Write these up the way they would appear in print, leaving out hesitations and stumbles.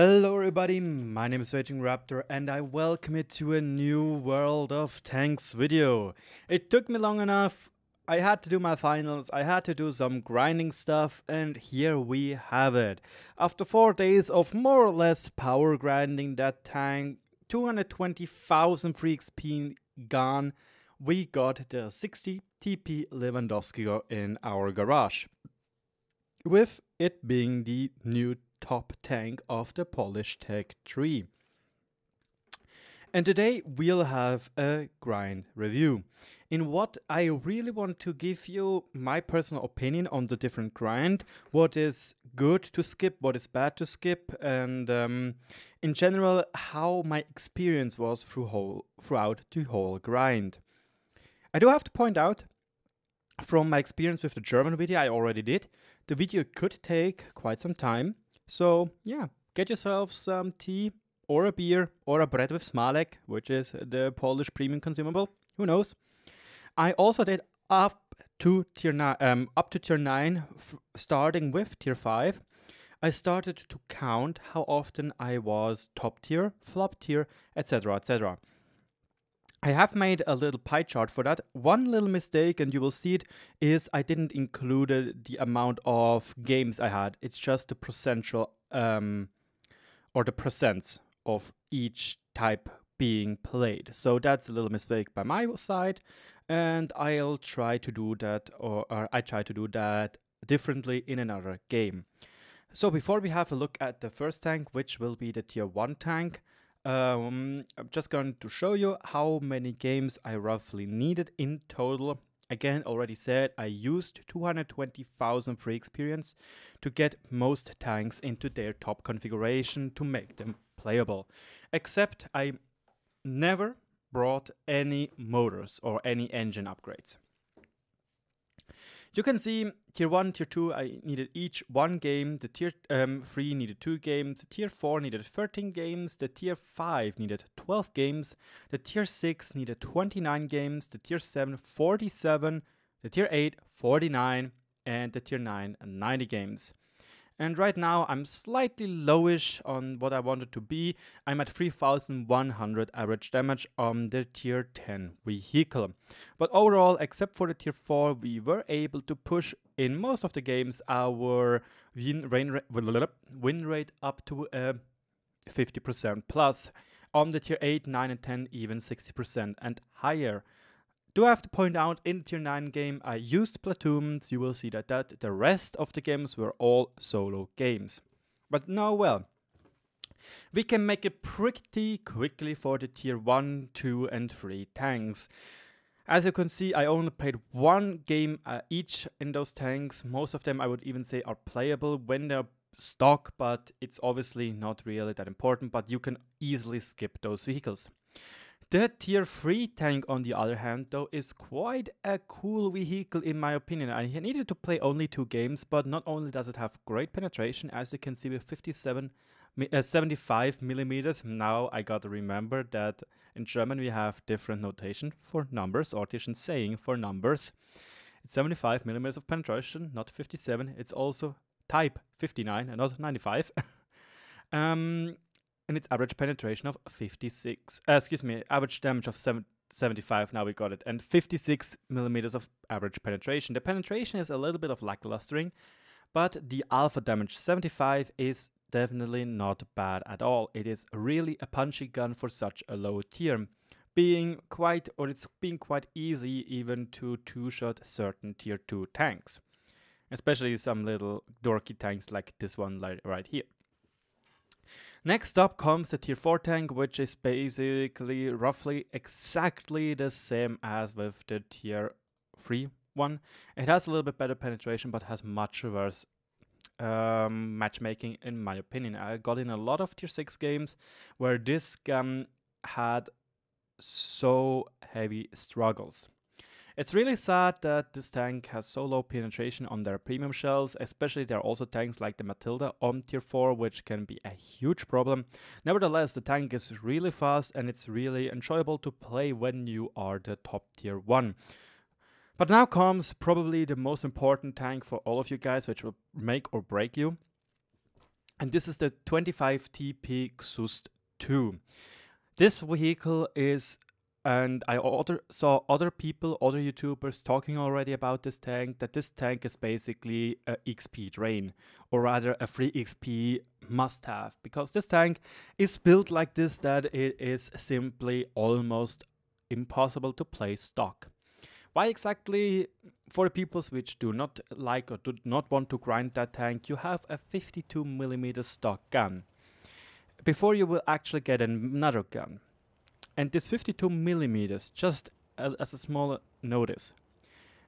Hello everybody, my name is RagingRaptor and I welcome you to a new World of Tanks video. It took me long enough, I had to do my finals, I had to do some grinding stuff, and here we have it. After 4 days of more or less power grinding that tank, 220,000 free XP gone, we got the 60 TP Lewandovskiego in our garage. With it being the new top tank of the Polish Tech 3. And today we'll have a grind review, in what I really want to give you my personal opinion on the different grind, what is good to skip, what is bad to skip, and in general how my experience was throughout the whole grind. I do have to point out, from my experience with the German video I already did, the video could take quite some time. So yeah, get yourself some tea or a beer or a bread with smalek, which is the Polish premium consumable. Who knows? I also did up to tier 9, starting with tier 5. I started to count how often I was top tier, flop tier, etc, etc. I have made a little pie chart for that. One little mistake, and you will see it, is I didn't include the amount of games I had. It's just the percentile, or the percents of each type being played. So that's a little mistake by my side, and I'll try to do that, or I try to do that differently in another game. So before we have a look at the first tank, which will be the tier 1 tank, I'm just going to show you how many games I roughly needed in total. Again, already said, I used 220,000 free experience to get most tanks into their top configuration to make them playable. Except I never brought any motors or any engine upgrades. You can see tier 1, tier 2, I needed each 1 game, the tier 3 needed 2 games, the tier 4 needed 13 games, the tier 5 needed 12 games, the tier 6 needed 29 games, the tier 7 47, the tier 8 49, and the tier 9 90 games. And right now I'm slightly lowish on what I wanted to be. I'm at 3100 average damage on the tier 10 vehicle. But overall, except for the tier 4, we were able to push in most of the games our win rate up to 50% plus. On the tier 8, 9 and 10 even 60% and higher. Do I have to point out, in the tier 9 game I used platoons. You will see that the rest of the games were all solo games. But no, well, we can make it pretty quickly for the tier 1, 2 and 3 tanks. As you can see, I only played 1 game each in those tanks. Most of them I would even say are playable when they're stock, but it's obviously not really that important, but you can easily skip those vehicles. The tier 3 tank, on the other hand, though, is quite a cool vehicle in my opinion. I needed to play only 2 games, but not only does it have great penetration, as you can see with 75 millimeters. Now I gotta remember that in German we have different notation for numbers, or different saying for numbers. It's 75 millimeters of penetration, not 57. It's also type 59 and not 95. And its average penetration of 56, average damage of 75, now we got it, and 56 millimeters of average penetration. The penetration is a little bit of lacklustering, but the alpha damage 75 is definitely not bad at all. It is really a punchy gun for such a low tier, being quite easy even to 2-shot certain tier 2 tanks, especially some little dorky tanks like this one right here. Next up comes the tier 4 tank, which is basically roughly exactly the same as with the tier 3 one. It has a little bit better penetration, but has much worse matchmaking in my opinion. I got in a lot of tier 6 games where this gun had so heavy struggles. It's really sad that this tank has so low penetration on their premium shells, especially there are also tanks like the Matilda on tier 4, which can be a huge problem. Nevertheless, the tank is really fast and it's really enjoyable to play when you are the top tier 1. But now comes probably the most important tank for all of you guys, which will make or break you. And this is the 25 TP KSUST II. This vehicle is, and I saw other people, other YouTubers talking already about this tank, that this tank is basically a XP drain, or rather a free XP must-have, because this tank is built like this that it is simply almost impossible to play stock. Why exactly? For the people which do not like or do not want to grind that tank, you have a 52mm stock gun before you will actually get another gun. And this 52mm, just as a small notice,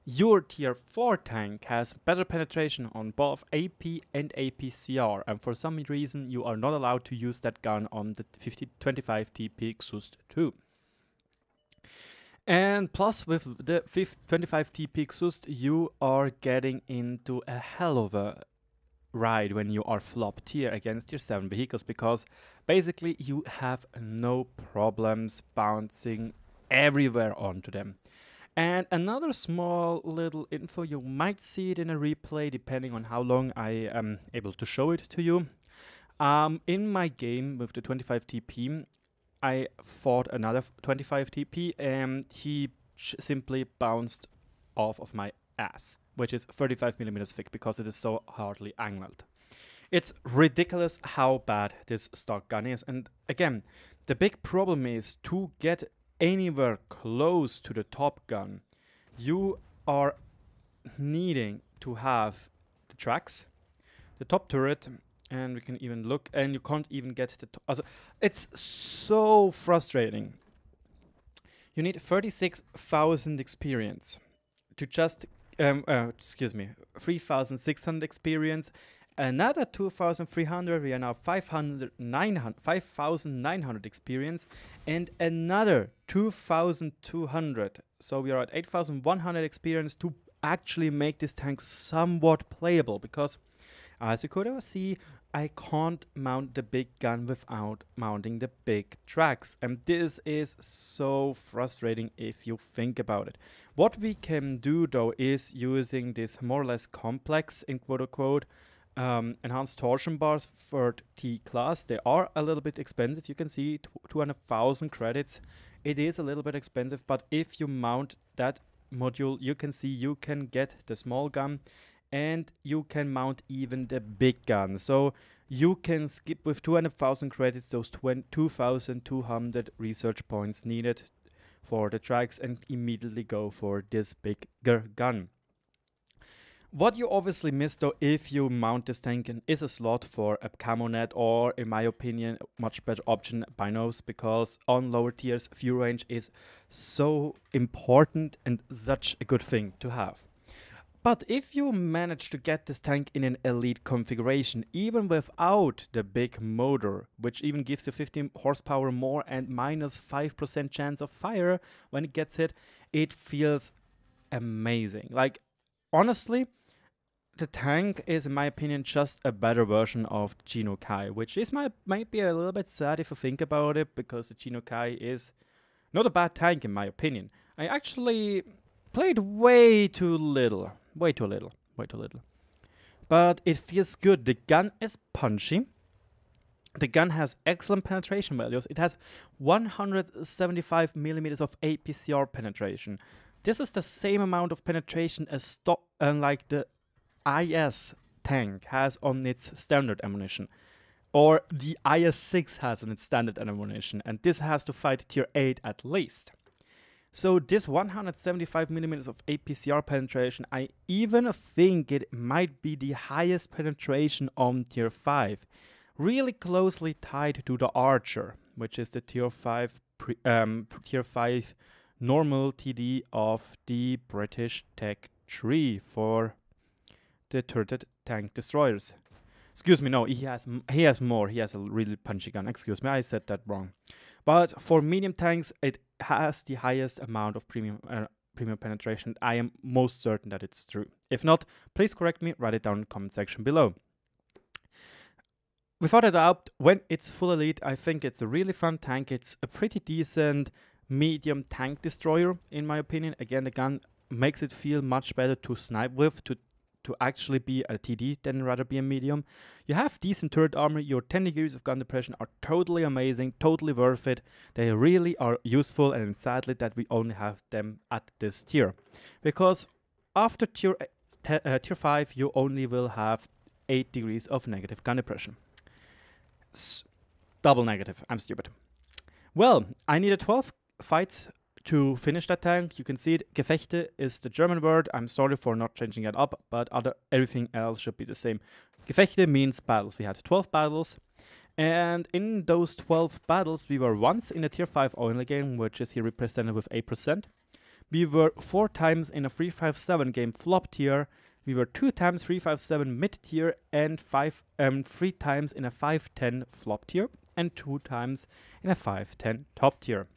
your tier 4 tank has better penetration on both AP and APCR, and for some reason you are not allowed to use that gun on the 25 TP KSUST II. And plus, with the 25 TP KSUST, you are getting into a hell of a ride when you are flop tier against your 7 vehicles, because basically you have no problems bouncing everywhere onto them. And another small little info, you might see it in a replay depending on how long I am able to show it to you. In my game with the 25 TP, I fought another 25 TP and he simply bounced off of my ass, which is 35mm thick because it is so hardly angled. It's ridiculous how bad this stock gun is. And again, the big problem is to get anywhere close to the top gun, you are needing to have the tracks, the top turret, and we can even look, and you can't even get the top. Also, it's so frustrating. You need 36,000 experience to just, 3,600 experience, another 2,300, we are now 5,900 experience, and another 2,200. So we are at 8,100 experience to actually make this tank somewhat playable, because as you could see, I can't mount the big gun without mounting the big tracks. And this is so frustrating if you think about it. What we can do though is using this more or less complex, in quote unquote, enhanced torsion bars for T class. They are a little bit expensive. You can see 200,000 credits. It is a little bit expensive, but if you mount that module, you can see you can get the small gun and you can mount even the big gun. So you can skip with 200,000 credits those 2,200 research points needed for the tracks and immediately go for this bigger gun. What you obviously miss though if you mount this tank is a slot for a camo net, or in my opinion a much better option binos, because on lower tiers view range is so important and such a good thing to have. But if you manage to get this tank in an elite configuration, even without the big motor, which even gives you 15 horsepower more and minus 5% chance of fire when it gets hit, it feels amazing. Like, honestly, the tank is, in my opinion, just a better version of Gino Kai, which is might be a little bit sad if you think about it, because the Gino Kai is not a bad tank in my opinion. I actually played way too little. But it feels good. The gun is punchy. The gun has excellent penetration values. It has 175mm of APCR penetration. This is the same amount of penetration as like the IS tank has on its standard ammunition, or the IS-6 has on its standard ammunition, and this has to fight tier 8 at least. So this 175mm of APCR penetration, I even think it might be the highest penetration on tier 5, really closely tied to the Archer, which is the tier 5 normal TD of the British Tech 3 for the turreted tank destroyers. Excuse me, no, he has more. He has a really punchy gun. Excuse me, I said that wrong. But for medium tanks, it has the highest amount of premium penetration. I am most certain that it's true. If not, please correct me, write it down in the comment section below. Without a doubt, when it's full elite, I think it's a really fun tank. It's a pretty decent medium tank destroyer, in my opinion. Again, the gun makes it feel much better to snipe with, to to actually be a TD than rather be a medium. You have decent turret armor, your 10 degrees of gun depression are totally amazing, totally worth it. They really are useful, and sadly that we only have them at this tier. Because after tier 5 you only will have 8 degrees of negative gun depression. Double negative, I'm stupid. Well, I needed 12 fights to finish that tank. You can see it, Gefechte is the German word. I'm sorry for not changing it up, but everything else should be the same. Gefechte means battles. We had 12 battles, and in those 12 battles, we were once in a tier 5 only game, which is here represented with 8%. We were 4 times in a 357 game flop tier. We were 2 times 357 mid tier, and 3 times in a 510 flop tier, and 2 times in a 510 top tier.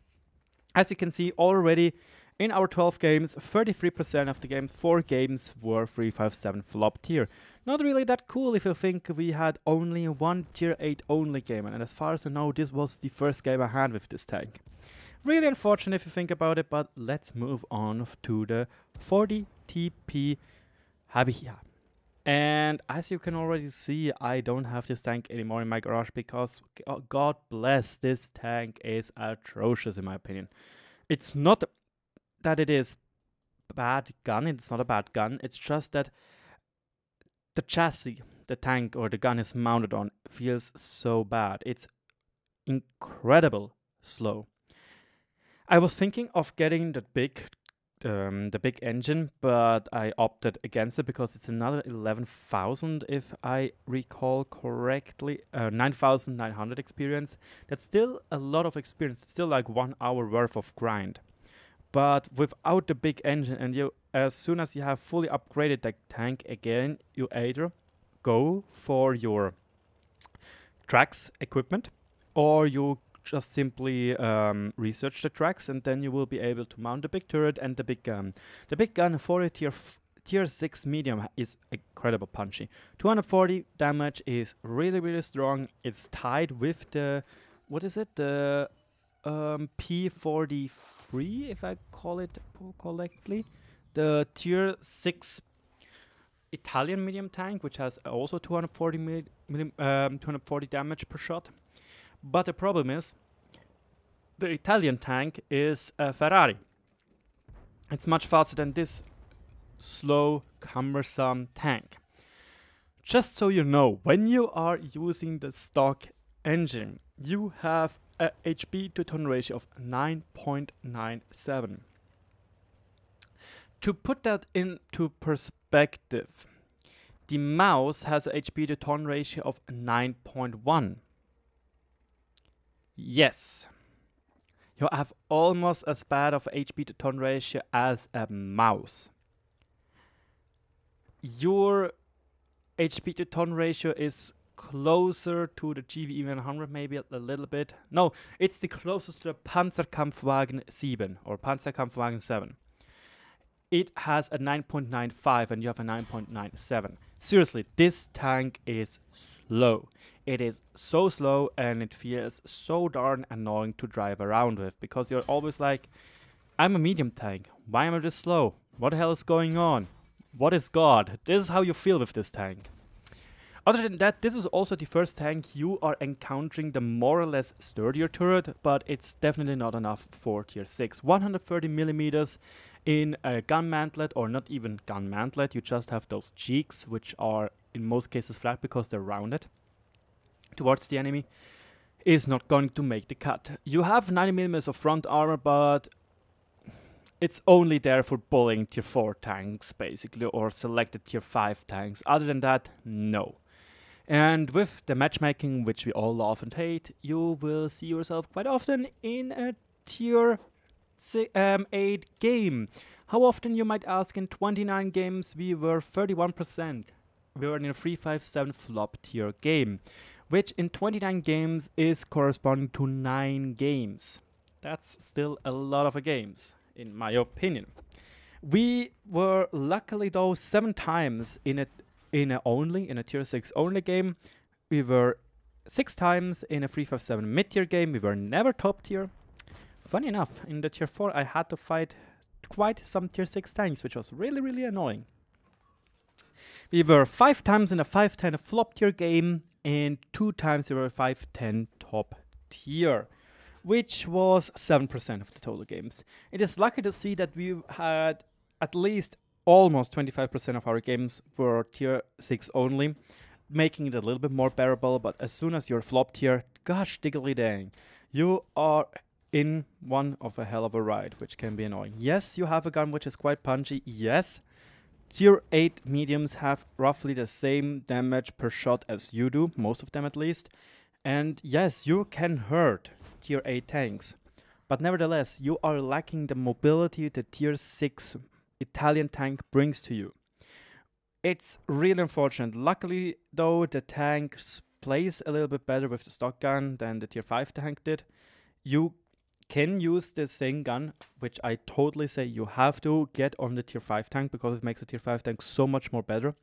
As you can see already, in our 12 games, 33% of the games, 4 games were 357 flop tier. Not really that cool if you think we had only one tier 8 only game, and as far as I know, this was the first game I had with this tank. Really unfortunate if you think about it, but let's move on to the 40 TP Habicha. And as you can already see, I don't have this tank anymore in my garage because, God bless, this tank is atrocious in my opinion. It's not that it is bad gun, it's not a bad gun, it's just that the chassis the tank or the gun is mounted on feels so bad. It's incredible slow. I was thinking of getting the big engine, but I opted against it because it's another 11,000 if I recall correctly, 9,900 experience. That's still a lot of experience. It's still like 1 hour worth of grind. But without the big engine, and you, as soon as you have fully upgraded the tank again, you either go for your tracks equipment, or you just simply research the tracks, and then you will be able to mount the big turret and the big gun. The big gun for a tier 6 medium is incredible punchy. 240 damage is really, really strong. It's tied with the, what is it? The P43, if I call it correctly. The tier 6 Italian medium tank, which has also 240 damage per shot. But the problem is, the Italian tank is a Ferrari. It's much faster than this slow, cumbersome tank. Just so you know, when you are using the stock engine, you have a HP to ton ratio of 9.97. To put that into perspective, the mouse has a HP to ton ratio of 9.1. Yes, you have almost as bad of HP to ton ratio as a mouse. Your HP to ton ratio is closer to the GWE 100, maybe a little bit. No, it's the closest to the Panzerkampfwagen 7 or Panzerkampfwagen 7. It has a 9.95 and you have a 9.97. Seriously, this tank is slow. It is so slow and it feels so darn annoying to drive around with, because you're always like, I'm a medium tank. Why am I this slow? What the hell is going on? What is God? This is how you feel with this tank. Other than that, this is also the first tank you are encountering the more or less sturdier turret, but it's definitely not enough for tier 6. 130mm in a gun mantlet, or not even gun mantlet, you just have those cheeks, which are in most cases flat because they're rounded towards the enemy, is not going to make the cut. You have 90mm of front armor, but it's only there for bullying tier 4 tanks, basically, or selected tier 5 tanks. Other than that, no. And with the matchmaking, which we all love and hate, you will see yourself quite often in a tier 8 game. How often, you might ask? In 29 games, we were 31%. We were in a 357 flop tier game, which in 29 games is corresponding to 9 games. That's still a lot of games, in my opinion. We were luckily though 7 times in a tier 6 only game. We were 6 times in a 357 mid tier game. We were never top tier. Funny enough, in the tier 4 I had to fight quite some tier 6 tanks, which was really, really annoying. We were 5 times in a 510 flop tier game, and 2 times we were 510 top tier, which was 7% of the total games. It is lucky to see that we had at least almost 25% of our games were tier 6 only, making it a little bit more bearable. But as soon as you're flop tier, gosh diggly dang, you are in one of a hell of a ride, which can be annoying. Yes, you have a gun which is quite punchy. Yes, tier 8 mediums have roughly the same damage per shot as you do, most of them at least. And yes, you can hurt tier 8 tanks. But nevertheless, you are lacking the mobility the tier 6 Italian tank brings to you. It's really unfortunate. Luckily though, the tank plays a little bit better with the stock gun than the tier 5 tank did. You can use the same gun, which I totally say you have to get on the tier 5 tank because it makes the tier 5 tank so much more better.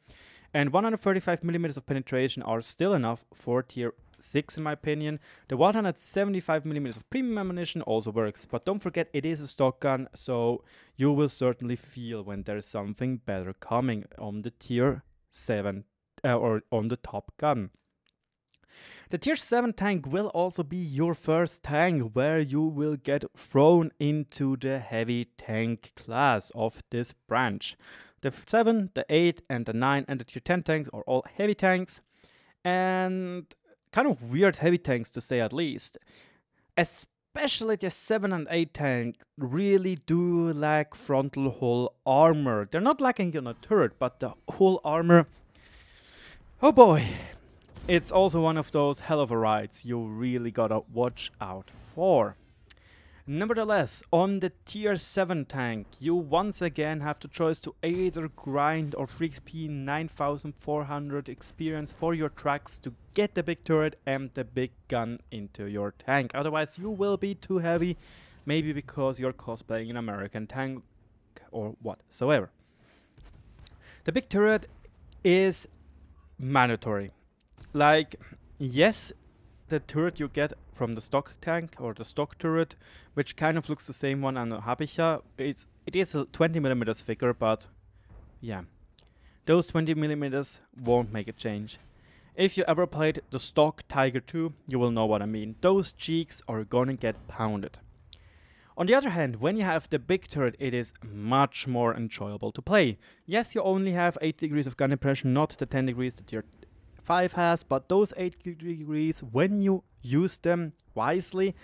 And 135mm of penetration are still enough for tier 6 in my opinion. The 175mm of premium ammunition also works, but don't forget it is a stock gun, so you will certainly feel when there's something better coming on the tier 7 or on the top gun. The tier 7 tank will also be your first tank where you will get thrown into the heavy tank class of this branch. The 7, the 8 and the 9 and the tier 10 tanks are all heavy tanks, and kind of weird heavy tanks to say at least. Especially the 7 and 8 tank really do lack frontal hull armor. They're not lacking on a turret, but the hull armor, oh boy. It's also one of those hell of a rides you really gotta watch out for. Nevertheless, on the tier 7 tank, you once again have the choice to either grind or 3xp 9400 experience for your tracks to get the big turret and the big gun into your tank. Otherwise, you will be too heavy, maybe because you're cosplaying an American tank or whatsoever. The big turret is mandatory. Like, yes, the turret you get from the stock tank or the stock turret, which kind of looks the same one on the Habicha, it is a 20mm thicker, but yeah, those 20mm won't make a change. If you ever played the stock Tiger 2, you will know what I mean. Those cheeks are gonna get pounded. On the other hand, when you have the big turret, it is much more enjoyable to play. Yes, you only have 8 degrees of gun impression, not the 10 degrees that your 5 has, but those 8 degrees, when you use them wisely,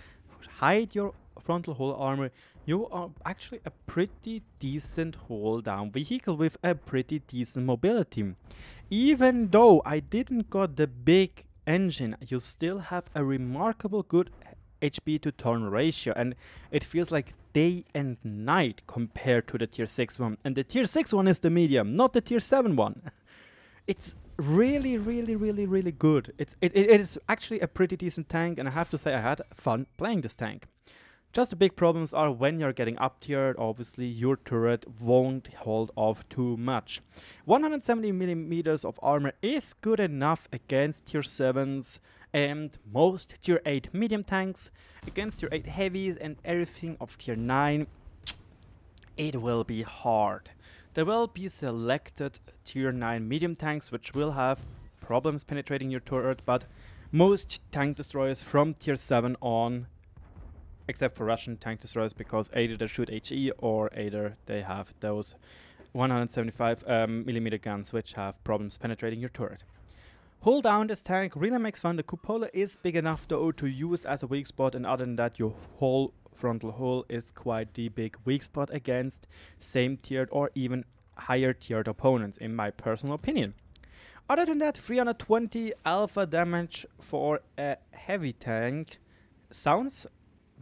hide your frontal hull armor, you are actually a pretty decent hull down vehicle with a pretty decent mobility. Even though I didn't got the big engine, you still have a remarkable good HP to turn ratio, and it feels like day and night compared to the tier 6 one. And the tier 6 one is the medium, not the tier 7 one. It's really good. It is actually a pretty decent tank, and I have to say I had fun playing this tank. Just the big problems are when you're getting up tiered, obviously your turret won't hold off too much. 170mm of armor is good enough against tier 7s and most tier 8 medium tanks. Against tier 8 heavies and everything of tier 9, it will be hard. There will be selected tier 9 medium tanks which will have problems penetrating your turret, but most tank destroyers from tier 7 on, except for Russian tank destroyers, because either they shoot HE or either they have those 175mm guns which have problems penetrating your turret. Hold down this tank really makes fun. The cupola is big enough though to use as a weak spot, and other than that your whole frontal hull is quite the big weak spot against same tiered or even higher tiered opponents in my personal opinion. Other than that, 320 alpha damage for a heavy tank sounds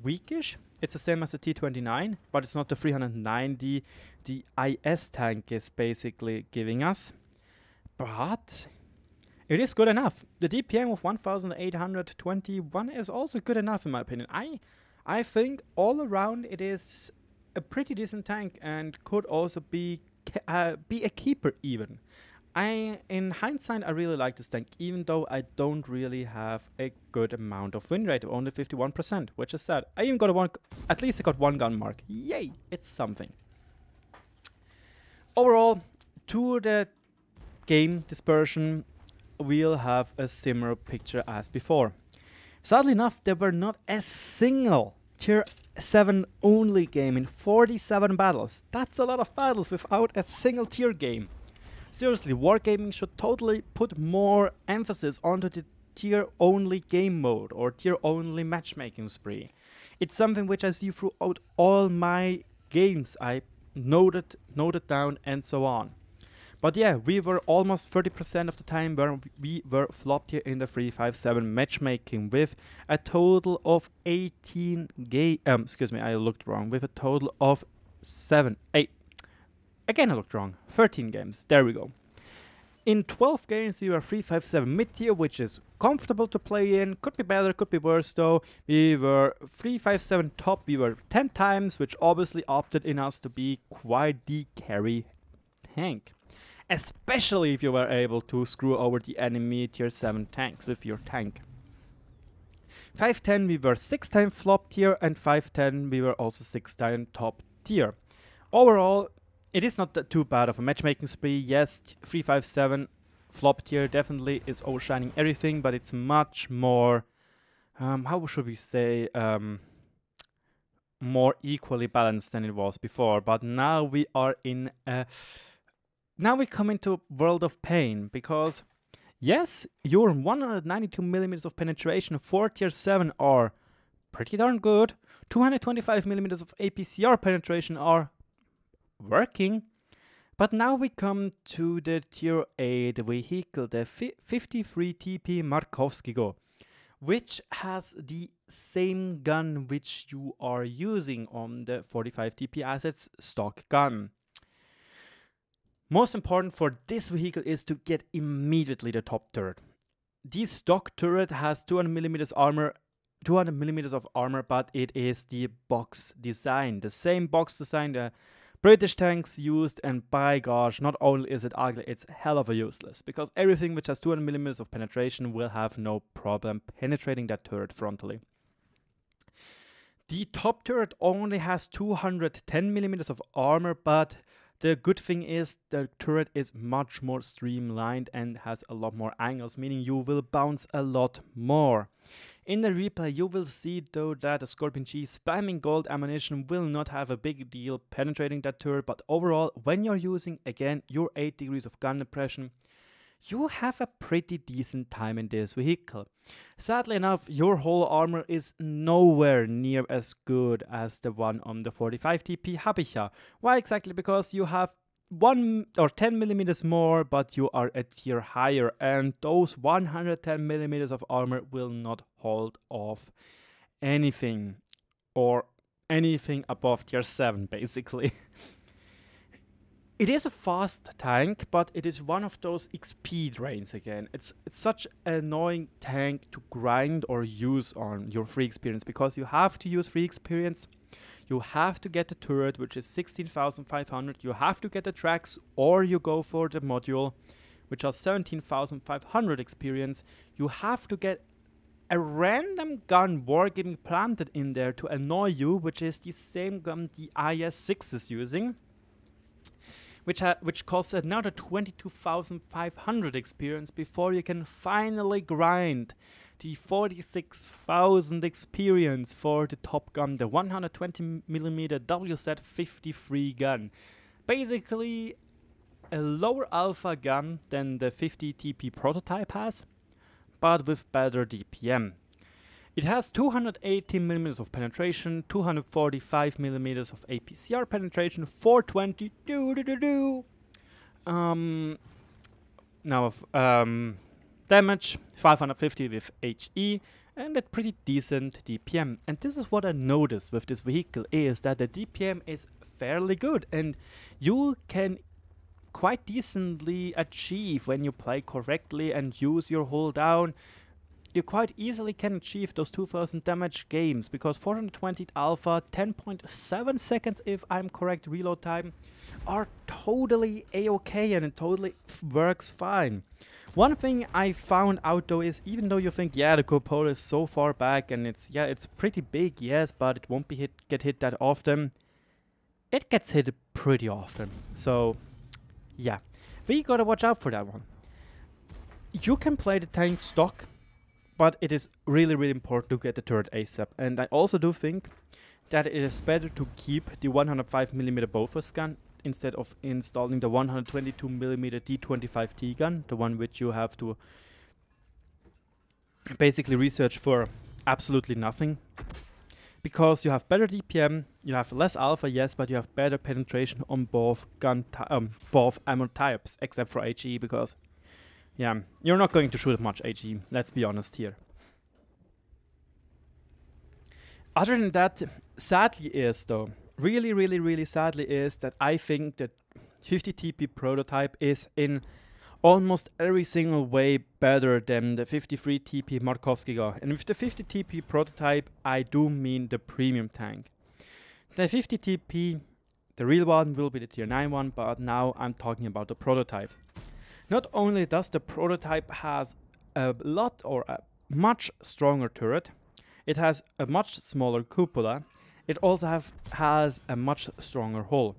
weakish. It's the same as the T29, but it's not the 390 the IS tank is basically giving us. But it is good enough. The DPM of 1821 is also good enough in my opinion. I think all around it is a pretty decent tank and could also be a keeper even. In hindsight, I really like this tank, even though I don't really have a good amount of win rate, only 51%, which is sad. I even got at least I got 1 gun mark. Yay, it's something. Overall, to the game dispersion, we'll have a similar picture as before. Sadly enough, there were not a single tier 7 only game in 47 battles. That's a lot of battles without a single tier game. Seriously, wargaming should totally put more emphasis onto the tier only game mode or tier only matchmaking spree. It's something which I see throughout all my games. I noted down and so on. But yeah, we were almost 30% of the time where we were flop tier in the 3-5-7 matchmaking with a total of 18 games. Excuse me, I looked wrong. With a total of 8. Again, I looked wrong. 13 games. There we go. In 12 games, we were 3-5-7 mid-tier, which is comfortable to play in. Could be better, could be worse though. We were 3-5-7 top. We were 10 times, which obviously opted in us to be quite the carry tank. Especially if you were able to screw over the enemy tier 7 tanks with your tank. 5-10 we were 6 times flop tier, and 5-10 we were also 6 times top tier. Overall, it is not too bad of a matchmaking spree. Yes, 3-5-7 flop tier definitely is outshining everything, but it's much more, how should we say, more equally balanced than it was before. But now we are in a... Now we come into world of pain, because yes, your 192mm of penetration for tier 7 are pretty darn good. 225mm of APCR penetration are working. But now we come to the tier 8 vehicle, the 53 TP Markowskigo, which has the same gun which you are using on the 45 TP assets stock gun. Most important for this vehicle is to get immediately the top turret. The stock turret has 200mm armor, 200mm of armor, but it is the box design, the same box design the British tanks used, and by gosh, not only is it ugly, it's hell of a useless, because everything which has 200mm of penetration will have no problem penetrating that turret frontally. The top turret only has 210mm of armor, but the good thing is the turret is much more streamlined and has a lot more angles, meaning you will bounce a lot more. In the replay you will see though that the Scorpion G spamming gold ammunition will not have a big deal penetrating that turret, but overall when you're using again your 8 degrees of gun depression, you have a pretty decent time in this vehicle. Sadly enough, your whole armor is nowhere near as good as the one on the 45 TP Habicha. Why exactly? Because you have 1 or 10mm more, but you are a tier higher, and those 110mm of armor will not hold off anything, or anything above tier 7 basically. It is a fast tank, but it is one of those XP drains again. It's such an annoying tank to grind or use on your free experience, because you have to use free experience, you have to get the turret, which is 16,500, you have to get the tracks, or you go for the module, which are 17,500 experience. You have to get a random gun wargaming planted in there to annoy you, which is the same gun the IS-6 is using, which costs another 22,500 experience before you can finally grind the 46,000 experience for the top gun, the 120mm WZ-53 gun. Basically a lower alpha gun than the 50 TP prototype has, but with better DPM. It has 218mm of penetration, 245mm of APCR penetration, 420 damage, 550 with HE, and a pretty decent DPM. And this is what I noticed with this vehicle, is that the DPM is fairly good, and you can quite decently achieve when you play correctly and use your hold down. You quite easily can achieve those 2000 damage games, because 420 alpha, 10.7 seconds if I'm correct reload time, are totally a-okay, and it totally works fine. One thing I found out though is, even though you think, yeah, the cupola is so far back and it's pretty big, yes, but it won't be get hit that often, it gets hit pretty often. So yeah, We gotta watch out for that one. You can play the tank stock, but it is really, really important to get the turret ASAP. And I also do think that it is better to keep the 105mm Bofors gun instead of installing the 122mm D25T gun, the one which you have to basically research for absolutely nothing. Because you have better DPM, you have less alpha, yes, but you have better penetration on both both ammo types, except for HE, because yeah, you're not going to shoot much HE, let's be honest here. Other than that, sadly is though, really sadly is that I think that 50 TP prototype is in almost every single way better than the 53 TP Markowskigo. And with the 50 TP prototype, I do mean the premium tank. The 50 TP, the real one, will be the tier 9 one, but now I'm talking about the prototype. Not only does the prototype has a lot or a much stronger turret, it has a much smaller cupola, it also has a much stronger hull.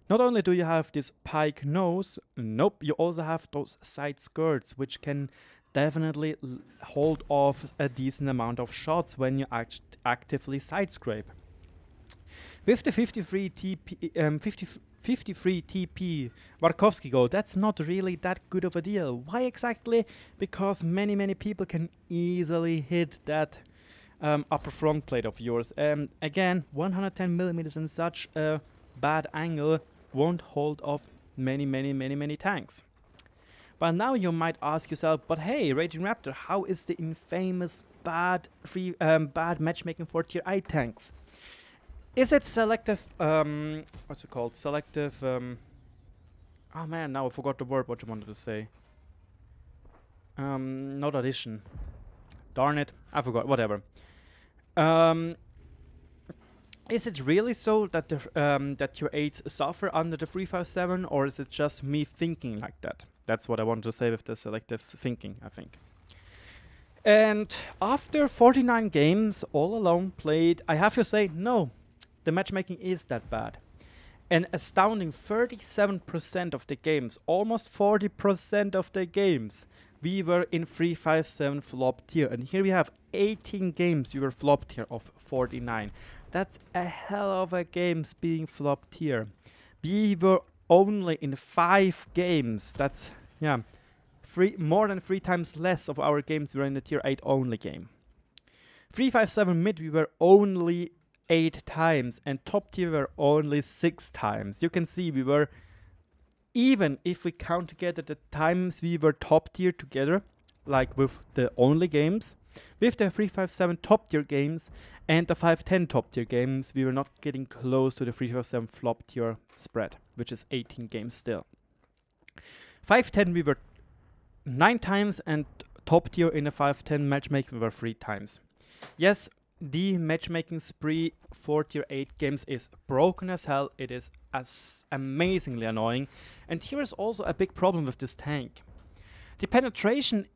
Not only do you have this pike nose, nope, you also have those side skirts, which can definitely hold off a decent amount of shots when you actively side scrape. With the 53 TP Markowskigo, that's not really that good of a deal. Why exactly? Because many people can easily hit that upper front plate of yours. Again, 110mm in such a bad angle won't hold off many tanks. But now you might ask yourself, but hey, RagingRaptor, how is the infamous bad matchmaking for tier 8 tanks? Is it selective, what's it called? Selective, oh man, now I forgot the word what you wanted to say. Not addition. Darn it, I forgot, whatever. Is it really so that the that your 8s suffer under the 357, or is it just me thinking like that? That's what I wanted to say with the selective thinking, I think. And after 49 games all alone played, I have to say, no, the matchmaking is that bad. An astounding 37% of the games, almost 40% of the games, we were in 357 flop tier. And here we have 18 games we were flop tier of 49. That's a hell of a games being flop tier. We were only in 5 games. That's, yeah, more than 3 times less of our games were in the tier 8 only game. 357 mid we were only 8 times, and top tier were only 6 times. You can see we were, even if we count together the times we were top tier together, like with the only games, with the 357 top tier games and the 510 top tier games, we were not getting close to the 357 flop tier spread, which is 18 games still. 510 we were 9 times, and top tier in the 510 matchmaking we were 3 times. Yes, the matchmaking spree for tier 8 games is broken as hell. It is as amazingly annoying. And here is also a big problem with this tank. The penetration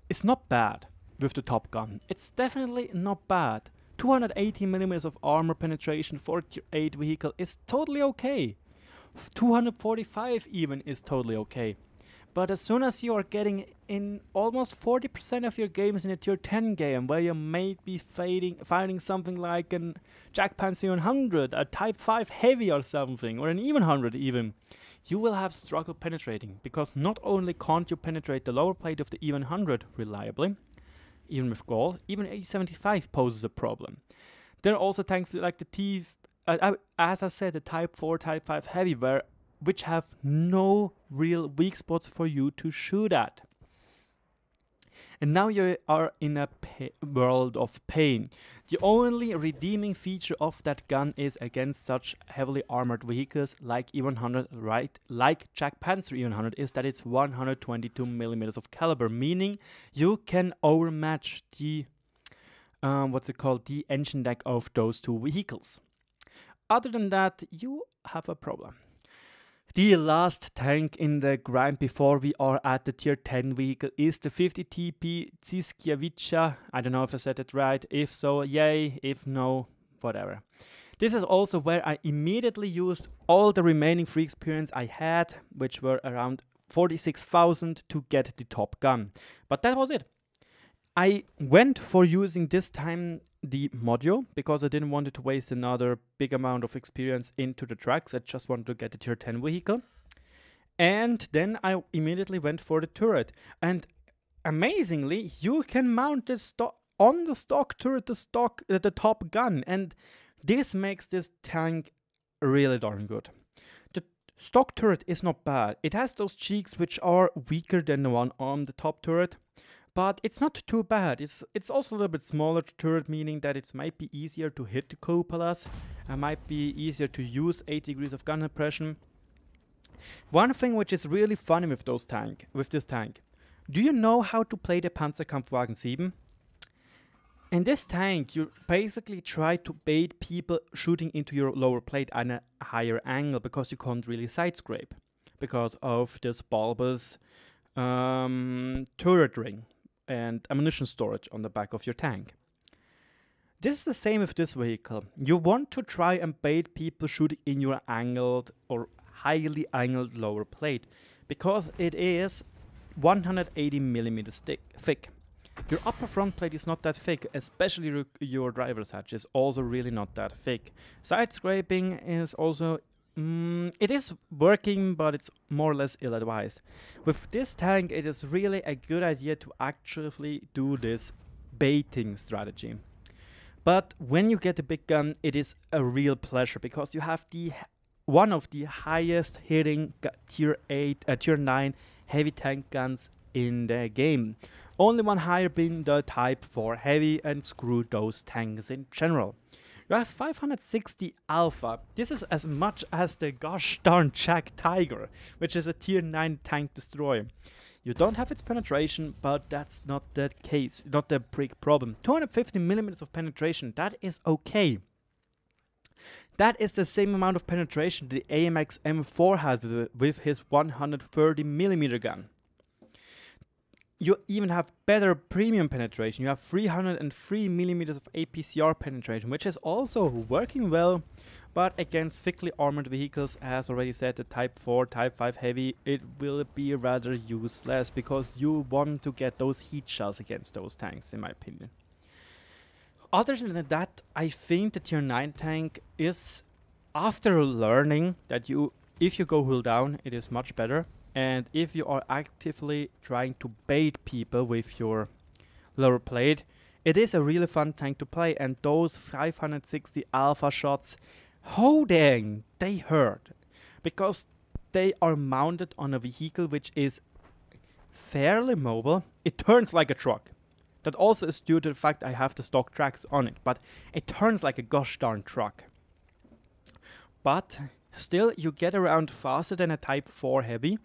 is not bad with the top gun. It's definitely not bad. 280mm of armor penetration for tier 8 vehicle is totally okay. 245 even is totally okay. But as soon as you are getting in almost 40% of your games in a tier 10 game, where you may be finding something like an Jack Panzer 100, a Type 5 Heavy or something, or an even 100 even, you will have struggle penetrating, because not only can't you penetrate the lower plate of the even 100 reliably, even with gold, even 875 poses a problem. There are also tanks like the as I said, the Type 4, Type 5 Heavy, which have no real weak spots for you to shoot at. And now you are in a world of pain. The only redeeming feature of that gun is against such heavily armored vehicles like E100, right? Like Jack Panzer E100, is that it's 122mm of caliber, meaning you can overmatch the the engine deck of those two vehicles. Other than that, you have a problem. The last tank in the grind before we are at the tier 10 vehicle is the 50 TP Habicha. I don't know if I said it right. If so, yay. If no, whatever. This is also where I immediately used all the remaining free experience I had, which were around 46,000 to get the top gun. But that was it. I went for using this time the module because I didn't want to waste another big amount of experience into the tracks. I just wanted to get the tier 10 vehicle. And then I immediately went for the turret. And amazingly, you can mount this on the stock turret, the top gun. And this makes this tank really darn good. The stock turret is not bad. It has those cheeks which are weaker than the one on the top turret. But it's not too bad. It's also a little bit smaller turret, meaning that it might be easier to hit the cupolas. It might be easier to use 8 degrees of gun impression. One thing which is really funny with this tank. Do you know how to play the Panzerkampfwagen 7? In this tank, you basically try to bait people shooting into your lower plate at a higher angle because you can't really side scrape because of this bulbous turret ring and ammunition storage on the back of your tank. This is the same with this vehicle. You want to try and bait people shooting in your angled or highly angled lower plate because it is 180 millimeters thick. Your upper front plate is not that thick, especially your driver's hatch is also really not that thick. Side scraping is also it is working, but it's more or less ill-advised. With this tank, it is really a good idea to actually do this baiting strategy. But when you get a big gun, it is a real pleasure because you have one of the highest hitting tier 9 heavy tank guns in the game. Only one higher being the Type 4 heavy, and screw those tanks in general. You have 560 alpha. This is as much as the gosh darn Jack Tiger, which is a tier 9 tank destroyer. You don't have its penetration, but that's not the case, not the big problem. 250 millimeters of penetration, that is okay. That is the same amount of penetration the AMX M4 had with his 130 millimeter gun. You even have better premium penetration. You have 303 millimeters of APCR penetration, which is also working well, but against thickly armored vehicles, as already said, the Type 4, Type 5 heavy, it will be rather useless because you want to get those heat shells against those tanks, in my opinion. Other than that, I think the tier 9 tank is, after learning that if you go hull down, it is much better. And if you are actively trying to bait people with your lower plate, it is a really fun tank to play. And those 560 alpha shots, oh dang, they hurt. Because they are mounted on a vehicle which is fairly mobile. It turns like a truck. That also is due to the fact I have the stock tracks on it. But it turns like a gosh darn truck. But still, you get around faster than a Type 4 heavy.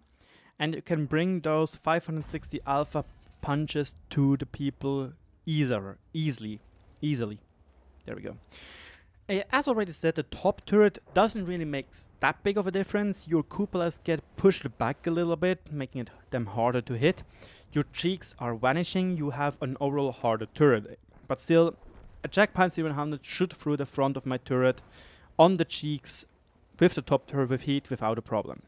And you can bring those 560 alpha punches to the people easily. There we go. As already said, the top turret doesn't really make that big of a difference. Your cupolas get pushed back a little bit, making them harder to hit. Your cheeks are vanishing. You have an overall harder turret. But still, a Jack Panzer 100 shoot through the front of my turret on the cheeks with the top turret with heat without a problem.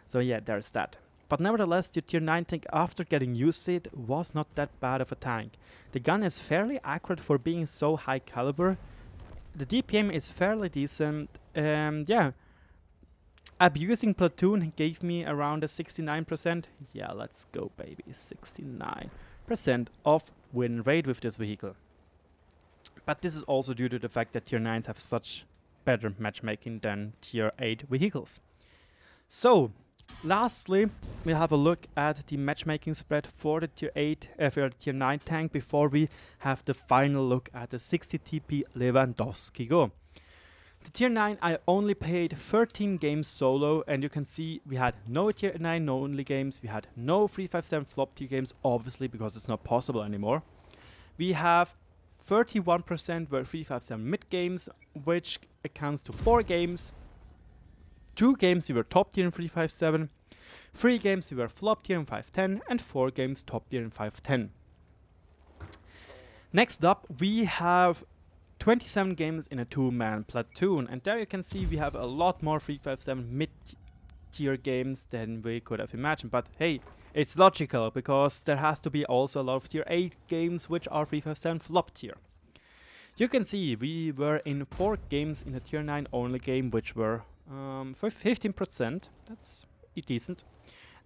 So yeah, there's that. But nevertheless, the tier 9 tank, after getting used to it, was not that bad of a tank. The gun is fairly accurate for being so high caliber. The DPM is fairly decent. Yeah, abusing platoon gave me around a 69%. Yeah, let's go baby, 69% of win rate with this vehicle. But this is also due to the fact that tier 9s have such better matchmaking than tier 8 vehicles. So, lastly, we have a look at the matchmaking spread for the tier 9 tank before we have the final look at the 60 TP Lewandovskiego. The tier 9 I only played 13 games solo, and you can see we had no tier 9 only games, we had no 357 flop tier games, obviously because it's not possible anymore. We have 31% were 357 mid games, which accounts to 4 games. 2 games we were top tier in 357, 3 games we were flop tier in 510, and 4 games top tier in 510. Next up, we have 27 games in a 2-man platoon, and there you can see we have a lot more 357 mid tier games than we could have imagined. But hey, it's logical, because there has to be also a lot of tier 8 games which are 357 flop tier. You can see we were in 4 games in the tier 9 only game, which were for 15%. That's decent.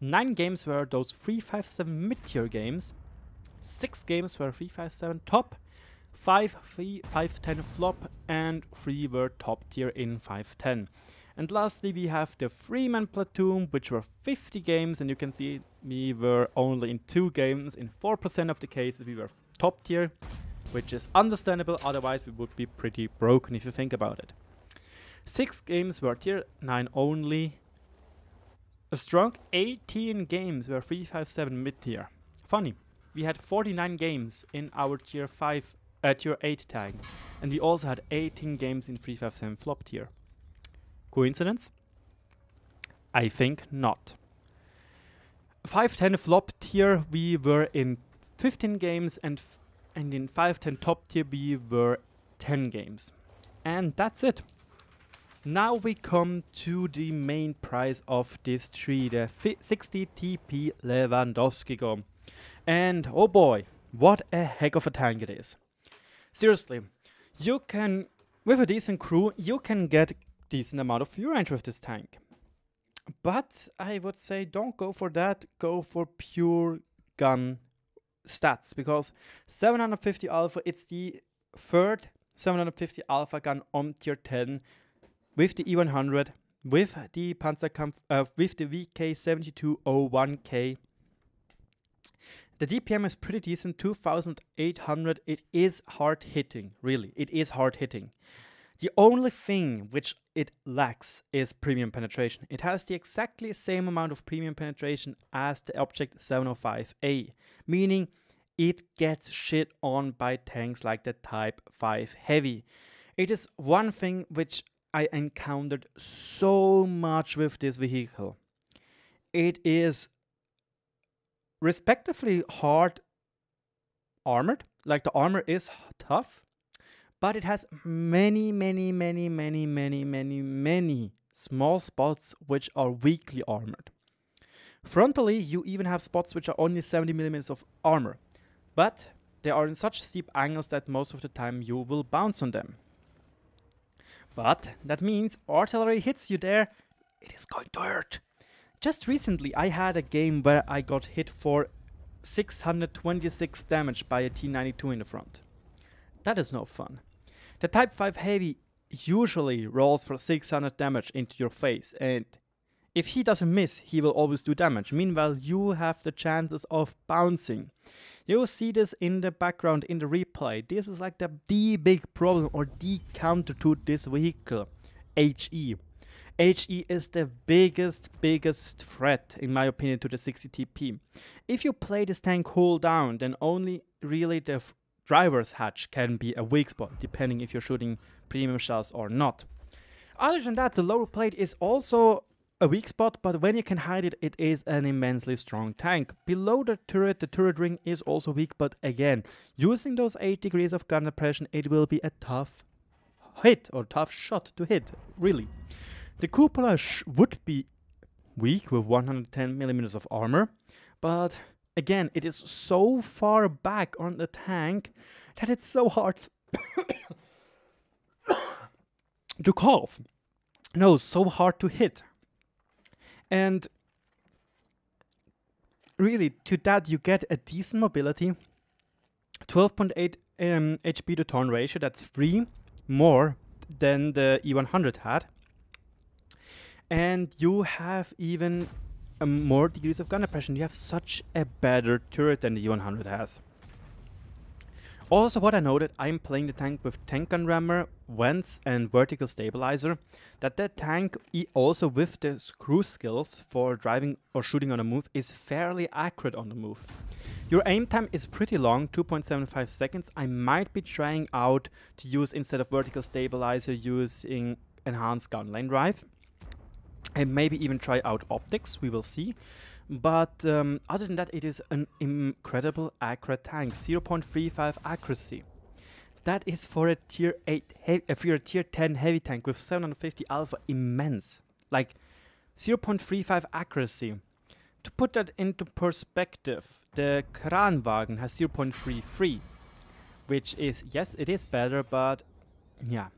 9 games were those 357 mid-tier games. 6 games were 357 top. 5 510 flop, and 3 were top tier in 510. And lastly, we have the 3-man platoon, which were 50 games, and you can see we were only in 2 games. In 4% of the cases we were top tier, which is understandable, otherwise we would be pretty broken if you think about it. 6 games were tier 9 only. A strong 18 games were 357 mid-tier. Funny, we had 49 games in our tier 8 tag, and we also had 18 games in 357 flop tier. Coincidence? I think not. 510 flop tier we were in 15 games, and in 510 top tier we were 10 games. And that's it. Now we come to the main prize of this tree, the 60 TP Lewandovskiego. And oh boy, what a heck of a tank it is. Seriously, you can, with a decent crew, you can get decent amount of view range with this tank. But I would say don't go for that, go for pure gun stats, because 750 alpha, it's the third 750 alpha gun on tier 10 with the E100, with the Panzerkampf, with the VK7201K. The DPM is pretty decent, 2800. It is hard hitting, really. It is hard hitting. The only thing which it lacks is premium penetration. It has the exactly same amount of premium penetration as the Object 705A, meaning it gets shit on by tanks like the Type 5 Heavy. It is one thing which I encountered so much with this vehicle. It is respectively hard armored, like the armor is tough, but it has many small spots which are weakly armored. Frontally, you even have spots which are only 70mm of armor, but they are in such steep angles that most of the time you will bounce on them. But that means artillery hits you there, it is going to hurt. Just recently I had a game where I got hit for 626 damage by a T92 in the front. That is no fun. The Type 5 Heavy usually rolls for 600 damage into your face, and if he doesn't miss, he will always do damage. Meanwhile, you have the chances of bouncing. You see this in the background in the replay. This is like the big problem or the counter to this vehicle, HE. HE is the biggest threat, in my opinion, to the 60 TP. If you play this tank cool down, then only really the driver's hatch can be a weak spot, depending if you're shooting premium shells or not. Other than that, the lower plate is also a weak spot, but when you can hide it, it is an immensely strong tank. Below the turret ring is also weak, but again, using those 8 degrees of gun depression, it will be a tough hit or tough shot to hit, really. The cupola would be weak with 110mm of armor, but again, it is so far back on the tank that it's so hard to cough. No, so hard to hit. And really, to that you get a decent mobility, 12.8 HP to turn ratio, that's 3 more than the E100 had. And you have even more degrees of gun depression. You have such a better turret than the E100 has. Also, what I noted, I'm playing the tank with tank gun rammer, vents and vertical stabilizer, that the tank also with the cruise skills for driving or shooting on a move is fairly accurate on the move. Your aim time is pretty long, 2.75 seconds. I might be trying out to use, instead of vertical stabilizer, using enhanced gun lane drive. And maybe even try out optics, we will see. But other than that, it is an incredible accurate tank, 0.35 accuracy. That is for a tier 8 heavy, for a tier 10 heavy tank with 750 alpha immense. Like 0.35 accuracy. To put that into perspective, the Kranwagen has 0.33, which is, yes, it is better, but yeah.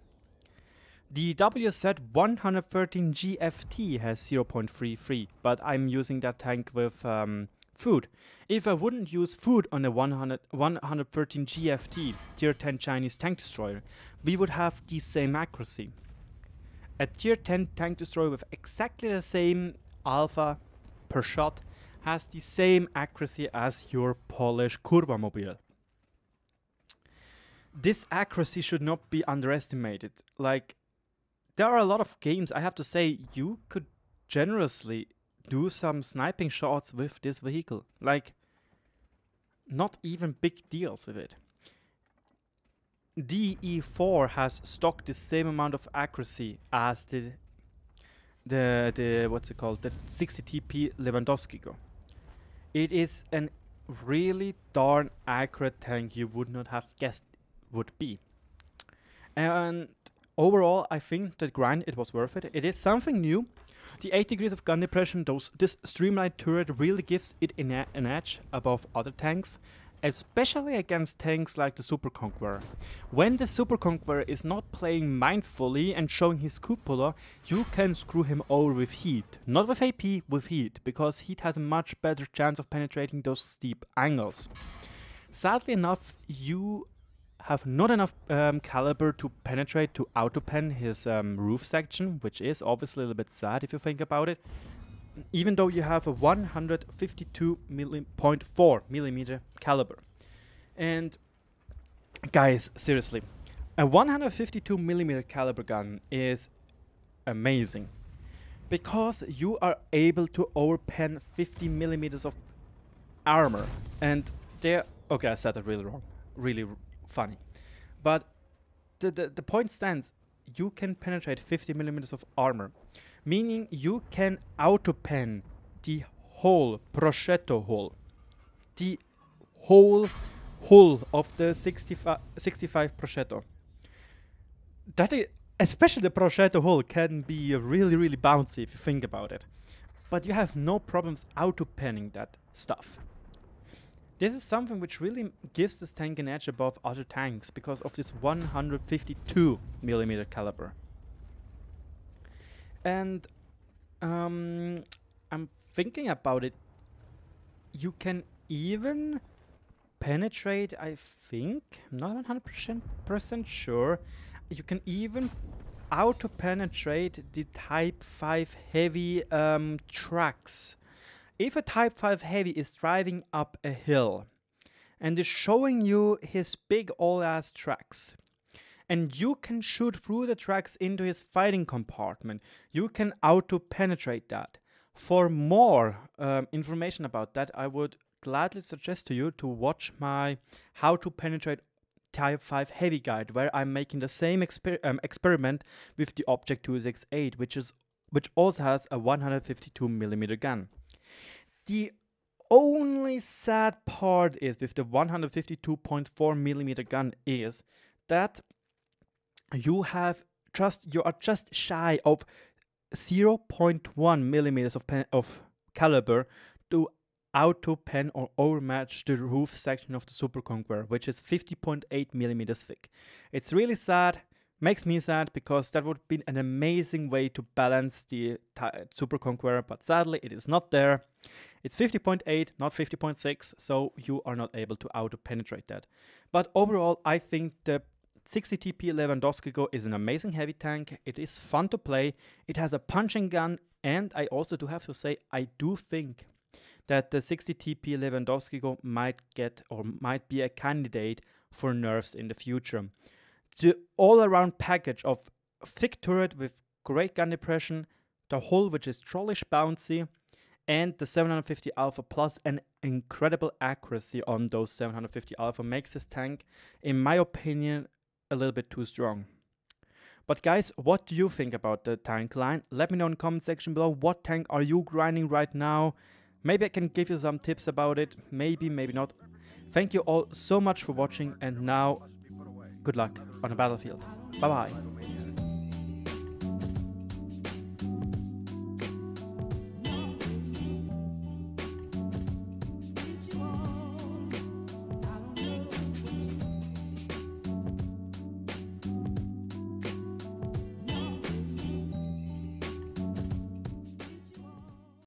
The WZ 113 GFT has 0.33, but I'm using that tank with food. If I wouldn't use food on the 113 GFT, tier 10 Chinese tank destroyer, we would have the same accuracy. A tier 10 tank destroyer with exactly the same alpha per shot has the same accuracy as your Polish Kurwa mobile. This accuracy should not be underestimated. Like, there are a lot of games, I have to say, you could generously do some sniping shots with this vehicle. Like, not even big deals with it. DE4 has stocked the same amount of accuracy as the what's it called, the 60 TP Lewandovskiego. It is an really darn accurate tank you would not have guessed would be. And overall, I think that grind, it was worth it. It is something new. The 8 degrees of gun depression, this streamlined turret really gives it an edge above other tanks, especially against tanks like the Super Conqueror. When the Super Conqueror is not playing mindfully and showing his cupola, you can screw him over with heat. Not with AP, with heat, because heat has a much better chance of penetrating those steep angles. Sadly enough, you have not enough caliber to penetrate to auto-pen his roof section, which is obviously a little bit sad if you think about it. Even though you have a 152.4 millimeter caliber. And guys, seriously, a 152 millimeter caliber gun is amazing because you are able to overpen 50 millimeters of armor. And there, okay, I said that really wrong, really funny, but the point stands. You can penetrate 50 millimeters of armor, meaning you can auto-pen the whole prosciutto hole, the whole hull of the 65 prosciutto. That is, especially the prosciutto hull can be really bouncy if you think about it, but you have no problems auto-penning that stuff. This is something which really gives this tank an edge above other tanks because of this 152 millimeter caliber. And I'm thinking about it. You can even penetrate, I think, I'm not 100% sure, you can even auto-penetrate the Type 5 heavy trucks. If a Type 5 heavy is driving up a hill and is showing you his big old-ass tracks, and you can shoot through the tracks into his fighting compartment, you can auto-penetrate that. For more information about that, I would gladly suggest to you to watch my How to Penetrate Type 5 Heavy guide, where I'm making the same experiment with the Object 268, which also has a 152 millimeter gun. The only sad part is with the 152.4 millimeter gun is that you are just shy of 0.1 millimeters of caliber to auto-pen or overmatch the roof section of the Super Conqueror, which is 50.8 millimeters thick. It's really sad. Makes me sad because that would be an amazing way to balance the Super Conqueror, but sadly it is not there. It's 50.8, not 50.6, so you are not able to auto-penetrate that. But overall, I think the 60 TP Lewandowskiego is an amazing heavy tank. It is fun to play. It has a punching gun, and I also do have to say, I do think that the 60 TP Lewandowskiego might be a candidate for nerfs in the future. The all-around package of thick turret with great gun depression, the hull which is trollish bouncy, and the 750 Alpha plus an incredible accuracy on those 750 Alpha makes this tank, in my opinion, a little bit too strong. But guys, what do you think about the tank line? Let me know in the comment section below. What tank are you grinding right now? Maybe I can give you some tips about it. Maybe, maybe not. Thank you all so much for watching, and now good luck on the battlefield. Bye bye.